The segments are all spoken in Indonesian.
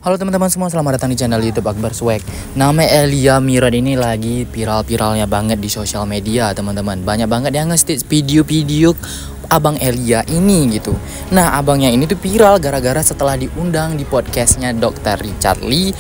Halo teman-teman semua, selamat datang di channel YouTube Akbar Swag. Nama Elia Miron ini lagi viral-viralnya banget di sosial media, teman-teman. Banyak banget yang nge-stitch video-video Abang Elia ini gitu. Nah, abangnya ini tuh viral gara-gara setelah diundang di podcastnya Dr. Richard Lee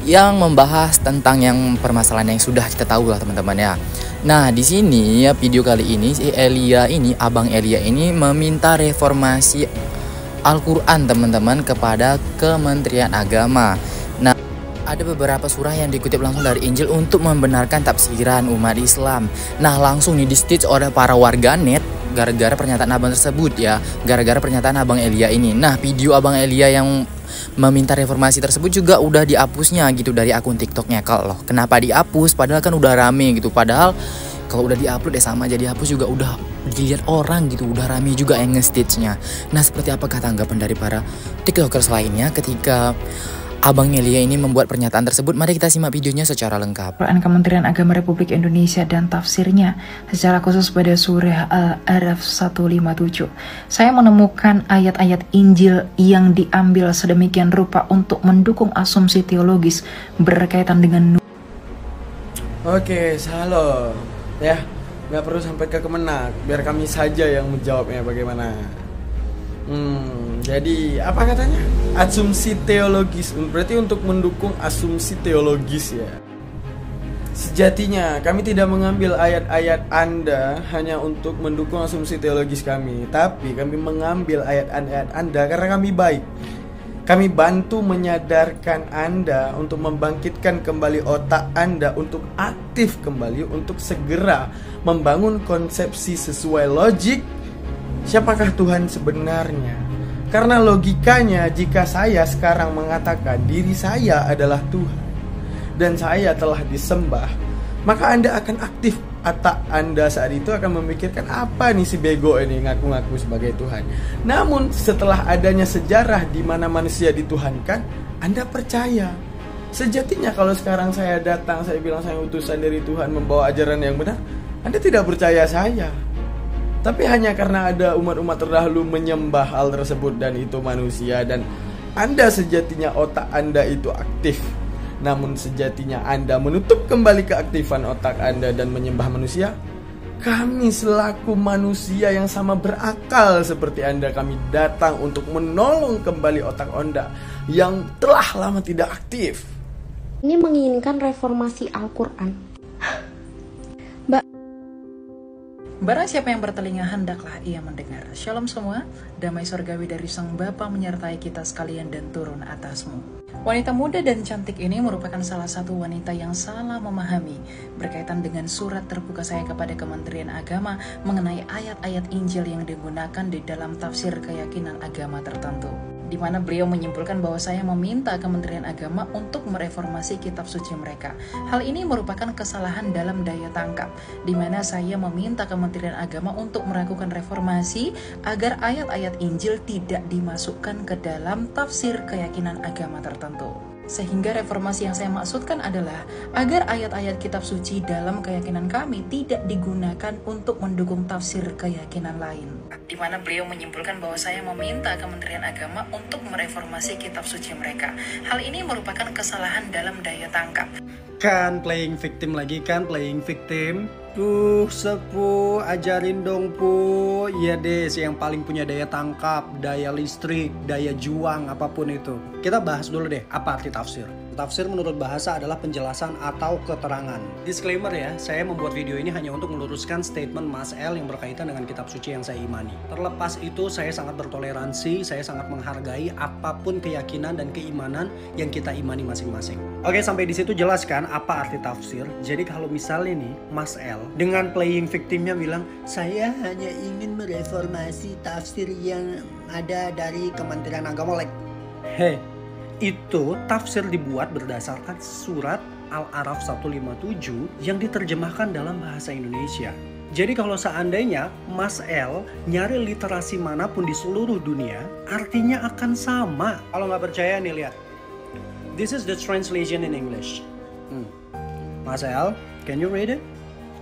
yang membahas tentang yang permasalahan yang sudah kita tahu lah, teman-teman ya. Nah, di sini ya video kali ini si Elia ini, Abang Elia ini meminta reformasi Al-Quran, teman-teman, kepada Kementerian Agama. Nah, ada beberapa surah yang dikutip langsung dari Injil untuk membenarkan tafsiran umat Islam. Nah, langsung nih di-stitch oleh para warganet gara-gara pernyataan abang tersebut ya. Gara-gara pernyataan Abang Elia ini. Nah, video Abang Elia yang meminta reformasi tersebut juga udah dihapusnya gitu dari akun TikToknya. Kalau kenapa dihapus? Padahal kan udah rame gitu. Padahal kalau udah diupload ya sama aja dihapus juga udah dilihat orang gitu, udah rame juga yang nge-stitch-nya. Nah, seperti apa tanggapan dari para TikTokers lainnya ketika Abang Elia ini membuat pernyataan tersebut? Mari kita simak videonya secara lengkap. Quran Kementerian Agama Republik Indonesia dan tafsirnya secara khusus pada surah Al-A'raf 157. Saya menemukan ayat-ayat Injil yang diambil sedemikian rupa untuk mendukung asumsi teologis berkaitan dengan Oke, halo ya, nggak perlu sampai ke Kemenak, biar kami saja yang menjawabnya bagaimana. Jadi apa katanya? Asumsi teologis, berarti untuk mendukung asumsi teologis ya. Sejatinya kami tidak mengambil ayat-ayat Anda hanya untuk mendukung asumsi teologis kami, tapi kami mengambil ayat-ayat Anda karena kami baik. Kami bantu menyadarkan Anda untuk membangkitkan kembali otak Anda untuk aktif kembali untuk segera membangun konsepsi sesuai logik siapakah Tuhan sebenarnya. Karena logikanya jika saya sekarang mengatakan diri saya adalah Tuhan dan saya telah disembah, maka Anda akan aktif otak Anda saat itu akan memikirkan apa nih si bego ini ngaku-ngaku sebagai Tuhan. Namun setelah adanya sejarah di mana manusia dituhankan, Anda percaya. Sejatinya kalau sekarang saya datang, saya bilang saya utusan dari Tuhan membawa ajaran yang benar, Anda tidak percaya saya. Tapi hanya karena ada umat-umat terdahulu menyembah hal tersebut dan itu manusia, dan Anda sejatinya otak Anda itu aktif. Namun sejatinya Anda menutup kembali keaktifan otak Anda dan menyembah manusia. Kami selaku manusia yang sama berakal seperti Anda, kami datang untuk menolong kembali otak Anda yang telah lama tidak aktif. Ini menginginkan reformasi Al-Quran. Barang siapa yang bertelinga hendaklah ia mendengar. Shalom semua, damai surgawi dari Sang Bapa menyertai kita sekalian dan turun atasmu. Wanita muda dan cantik ini merupakan salah satu wanita yang salah memahami berkaitan dengan surat terbuka saya kepada Kementerian Agama mengenai ayat-ayat Injil yang digunakan di dalam tafsir keyakinan agama tertentu, di mana beliau menyimpulkan bahwa saya meminta Kementerian Agama untuk mereformasi kitab suci mereka. Hal ini merupakan kesalahan dalam daya tangkap, di mana saya meminta Kementerian Agama untuk melakukan reformasi agar ayat-ayat Injil tidak dimasukkan ke dalam tafsir keyakinan agama tertentu. Sehingga reformasi yang saya maksudkan adalah agar ayat-ayat kitab suci dalam keyakinan kami tidak digunakan untuk mendukung tafsir keyakinan lain. Di mana beliau menyimpulkan bahwa saya meminta Kementerian Agama untuk mereformasi kitab suci mereka. Hal ini merupakan kesalahan dalam daya tangkap. Kan playing victim lagi, kan playing victim. Sepuh, ajarin dong pu. Iya deh, si yang paling punya daya tangkap, daya listrik, daya juang, apapun itu. Kita bahas dulu deh, apa arti tafsir? Tafsir menurut bahasa adalah penjelasan atau keterangan. Disclaimer ya, saya membuat video ini hanya untuk meluruskan statement Mas L yang berkaitan dengan kitab suci yang saya imani. Terlepas itu, saya sangat bertoleransi, saya sangat menghargai apapun keyakinan dan keimanan yang kita imani masing-masing. Oke, sampai di situ jelas kan apa arti tafsir? Jadi kalau misalnya nih, Mas L dengan playing victimnya bilang, saya hanya ingin mereformasi tafsir yang ada dari Kementerian Agama. Itu tafsir dibuat berdasarkan surat Al-A'raf 157 yang diterjemahkan dalam bahasa Indonesia. Jadi kalau seandainya Mas L nyari literasi manapun di seluruh dunia, artinya akan sama. Kalau nggak percaya nih lihat. This is the translation in English. Mas L, can you read it?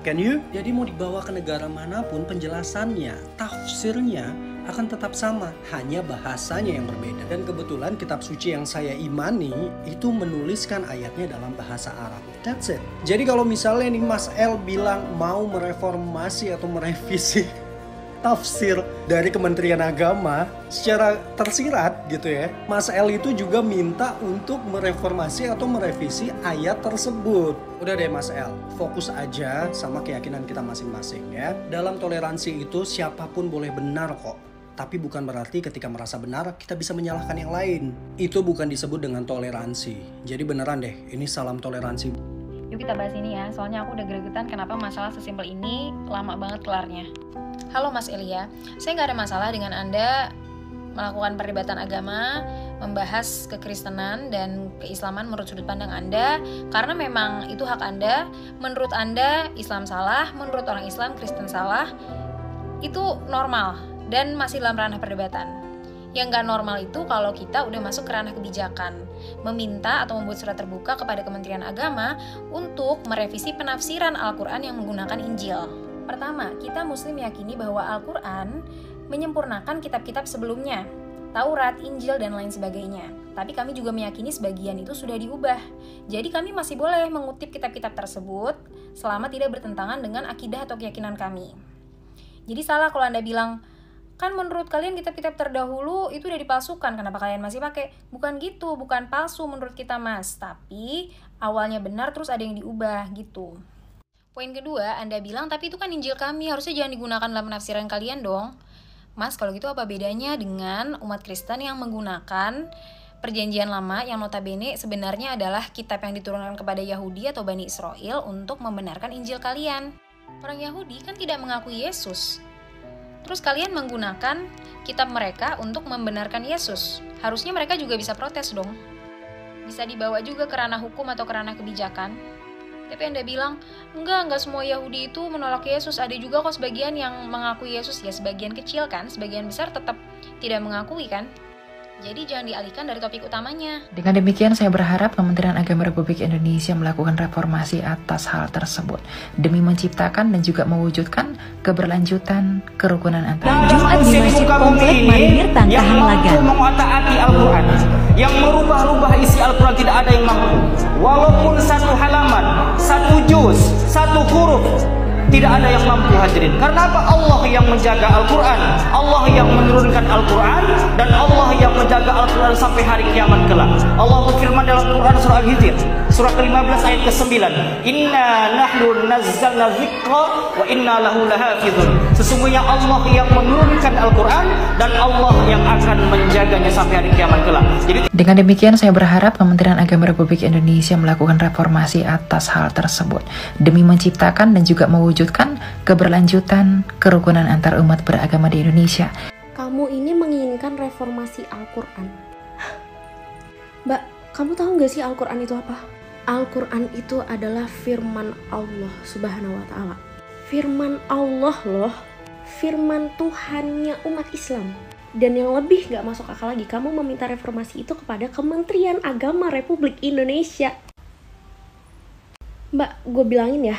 Can you? Jadi mau dibawa ke negara manapun penjelasannya, tafsirnya akan tetap sama, hanya bahasanya yang berbeda. Dan kebetulan kitab suci yang saya imani itu menuliskan ayatnya dalam bahasa Arab. That's it. Jadi kalau misalnya nih Mas L bilang mau mereformasi atau merevisi tafsir dari Kementerian Agama secara tersirat gitu ya, Mas L itu juga minta untuk mereformasi atau merevisi ayat tersebut. Udah deh Mas L, fokus aja sama keyakinan kita masing-masing ya. Dalam toleransi itu siapapun boleh benar kok, tapi bukan berarti ketika merasa benar kita bisa menyalahkan yang lain. Itu bukan disebut dengan toleransi. Jadi beneran deh, ini salam toleransi. Yuk kita bahas ini ya, soalnya aku udah gregetan kenapa masalah sesimpel ini lama banget kelarnya. Halo Mas Elia, saya nggak ada masalah dengan Anda melakukan perdebatan agama, membahas kekristenan dan keislaman menurut sudut pandang Anda, karena memang itu hak Anda. Menurut Anda, Islam salah, menurut orang Islam, Kristen salah, itu normal dan masih dalam ranah perdebatan. Yang nggak normal itu kalau kita udah masuk ke ranah kebijakan, meminta atau membuat surat terbuka kepada Kementerian Agama untuk merevisi penafsiran Al-Quran yang menggunakan Injil. Pertama, kita Muslim meyakini bahwa Al-Quran menyempurnakan kitab-kitab sebelumnya, Taurat, Injil, dan lain sebagainya. Tapi kami juga meyakini sebagian itu sudah diubah. Jadi kami masih boleh mengutip kitab-kitab tersebut selama tidak bertentangan dengan akidah atau keyakinan kami. Jadi salah kalau Anda bilang, kan menurut kalian kitab-kitab terdahulu itu udah dipalsukan, kenapa kalian masih pakai? Bukan gitu, bukan palsu menurut kita Mas, tapi awalnya benar terus ada yang diubah gitu. Poin kedua, Anda bilang tapi itu kan Injil kami, harusnya jangan digunakan dalam penafsiran kalian dong. Mas, kalau gitu apa bedanya dengan umat Kristen yang menggunakan Perjanjian Lama yang notabene sebenarnya adalah kitab yang diturunkan kepada Yahudi atau Bani Israel untuk membenarkan Injil kalian? Orang Yahudi kan tidak mengakui Yesus. Terus kalian menggunakan kitab mereka untuk membenarkan Yesus. Harusnya mereka juga bisa protes dong. Bisa dibawa juga ke ranah hukum atau ke ranah kebijakan. Tapi Anda bilang, enggak semua Yahudi itu menolak Yesus. Ada juga kok sebagian yang mengakui Yesus. Ya sebagian kecil kan, sebagian besar tetap tidak mengakui kan. Jadi jangan dialihkan dari topik utamanya. Dengan demikian saya berharap Kementerian Agama Republik Indonesia melakukan reformasi atas hal tersebut demi menciptakan dan juga mewujudkan keberlanjutan kerukunan antar Jumat di Masjid Komplek Marinir Tantahan Lagan. Yang mampu mentaati Al-Quran, yang merubah-rubah isi Al-Quran tidak ada yang mampu. Walaupun satu halaman, satu juz, satu huruf, tidak ada yang mampu hadirin. Karena apa? Allah yang menjaga Al-Quran, Allah yang menurunkan Al-Quran, dan Allah yang menjaga Al-Quran sampai hari kiamat kelak. Allah berfirman dalam Quran surah Al-Hijr, surah ke-15 ayat ke-9, Inna nahnu nazzalna dzikra wa inna lahu lahafizun. Sesungguhnya Allah yang menurunkan Al-Quran dan Allah yang akan menjaganya sampai hari kiamat kelak. Jadi dengan demikian saya berharap Kementerian Agama Republik Indonesia melakukan reformasi atas hal tersebut demi menciptakan dan juga mewujudkan keberlanjutan kerukunan antar umat beragama di Indonesia. Kamu ini menginginkan reformasi Al-Quran. Mbak, kamu tahu gak sih Al-Quran itu apa? Al-Quran itu adalah firman Allah Subhanahu wa Ta'ala. Firman Allah loh, firman Tuhannya umat Islam. Dan yang lebih gak masuk akal lagi, kamu meminta reformasi itu kepada Kementerian Agama Republik Indonesia. Mbak, gue bilangin ya,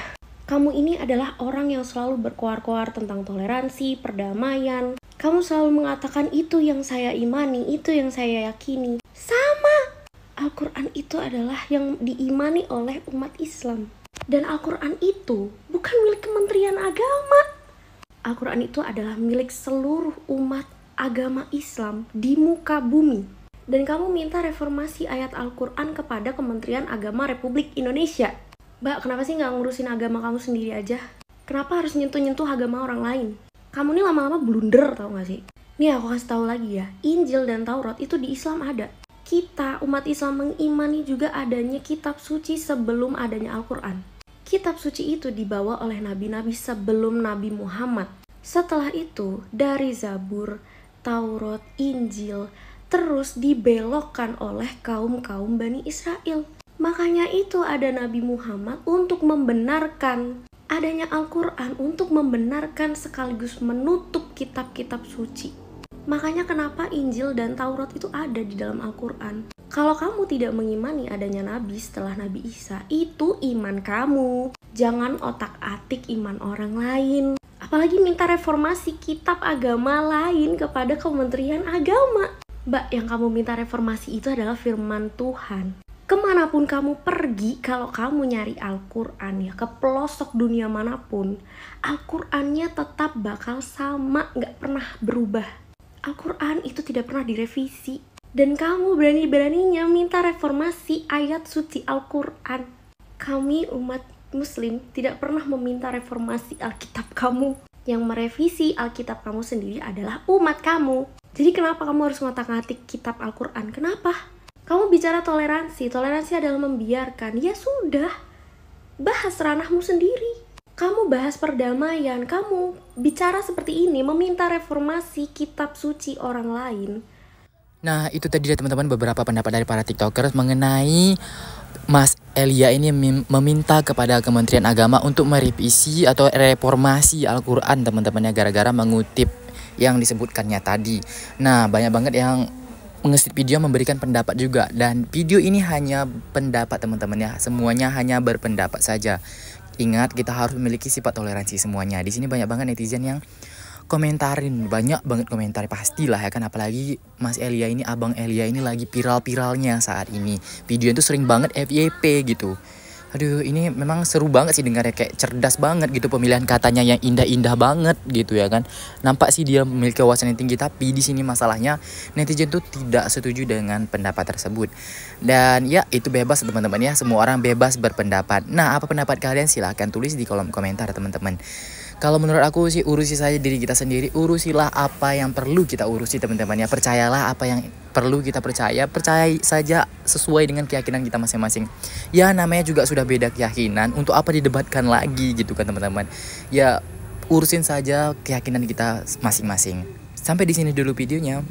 kamu ini adalah orang yang selalu berkoar-koar tentang toleransi, perdamaian. Kamu selalu mengatakan itu yang saya imani, itu yang saya yakini. Sama! Al-Quran itu adalah yang diimani oleh umat Islam. Dan Al-Quran itu bukan milik Kementerian Agama. Al-Quran itu adalah milik seluruh umat agama Islam di muka bumi. Dan kamu minta reformasi ayat Al-Quran kepada Kementerian Agama Republik Indonesia. Mbak, kenapa sih nggak ngurusin agama kamu sendiri aja? Kenapa harus nyentuh-nyentuh agama orang lain? Kamu nih lama-lama blunder, tau gak sih? Nih aku kasih tahu lagi ya, Injil dan Taurat itu di Islam ada. Kita, umat Islam mengimani juga adanya kitab suci sebelum adanya Al-Quran. Kitab suci itu dibawa oleh nabi-nabi sebelum Nabi Muhammad. Setelah itu, dari Zabur, Taurat, Injil, terus dibelokkan oleh kaum-kaum Bani Israel. Makanya itu ada Nabi Muhammad untuk membenarkan adanya Al-Quran, untuk membenarkan sekaligus menutup kitab-kitab suci. Makanya kenapa Injil dan Taurat itu ada di dalam Al-Quran. Kalau kamu tidak mengimani adanya Nabi setelah Nabi Isa, itu iman kamu. Jangan otak-atik iman orang lain. Apalagi minta reformasi kitab agama lain kepada Kementerian Agama. Mbak, yang kamu minta reformasi itu adalah firman Tuhan. Kemanapun kamu pergi, kalau kamu nyari Al-Quran ya, ke pelosok dunia manapun, Al-Qurannya tetap bakal sama, gak pernah berubah. Al-Quran itu tidak pernah direvisi. Dan kamu berani-beraninya minta reformasi ayat suci Al-Quran. Kami umat Muslim tidak pernah meminta reformasi Alkitab kamu. Yang merevisi Alkitab kamu sendiri adalah umat kamu. Jadi kenapa kamu harus ngotak-ngatik kitab Al-Quran? Kenapa? Kamu bicara toleransi adalah membiarkan. Ya sudah, bahas ranahmu sendiri. Kamu bahas perdamaian, kamu bicara seperti ini, meminta reformasi kitab suci orang lain. Nah, itu tadi ya teman-teman beberapa pendapat dari para tiktokers mengenai Mas Elia ini meminta kepada Kementerian Agama untuk merevisi atau reformasi Al-Quran teman-temannya, gara-gara mengutip yang disebutkannya tadi. Nah, banyak banget yang mengestit video memberikan pendapat juga, dan video ini hanya pendapat teman-teman ya, semuanya hanya berpendapat saja. Ingat, kita harus memiliki sifat toleransi semuanya. Di sini banyak banget netizen yang komentarin, banyak banget komentar pastilah ya kan, apalagi Mas Elia ini, Abang Elia ini lagi viral-viralnya saat ini. Video itu sering banget FYP gitu. Aduh, ini memang seru banget sih dengarnya, kayak cerdas banget gitu, pemilihan katanya yang indah-indah banget gitu ya kan. Nampak sih dia memiliki wawasan yang tinggi, tapi di sini masalahnya netizen tuh tidak setuju dengan pendapat tersebut. Dan ya itu bebas teman-teman ya, semua orang bebas berpendapat. Nah, apa pendapat kalian? Silahkan tulis di kolom komentar teman-teman. Kalau menurut aku sih, urusi saja diri kita sendiri, urusilah apa yang perlu kita urusi teman-teman ya. Percayalah apa yang perlu kita percaya saja sesuai dengan keyakinan kita masing-masing. Ya namanya juga sudah beda keyakinan, untuk apa didebatkan lagi gitu kan teman-teman. Ya urusin saja keyakinan kita masing-masing. Sampai di sini dulu videonya.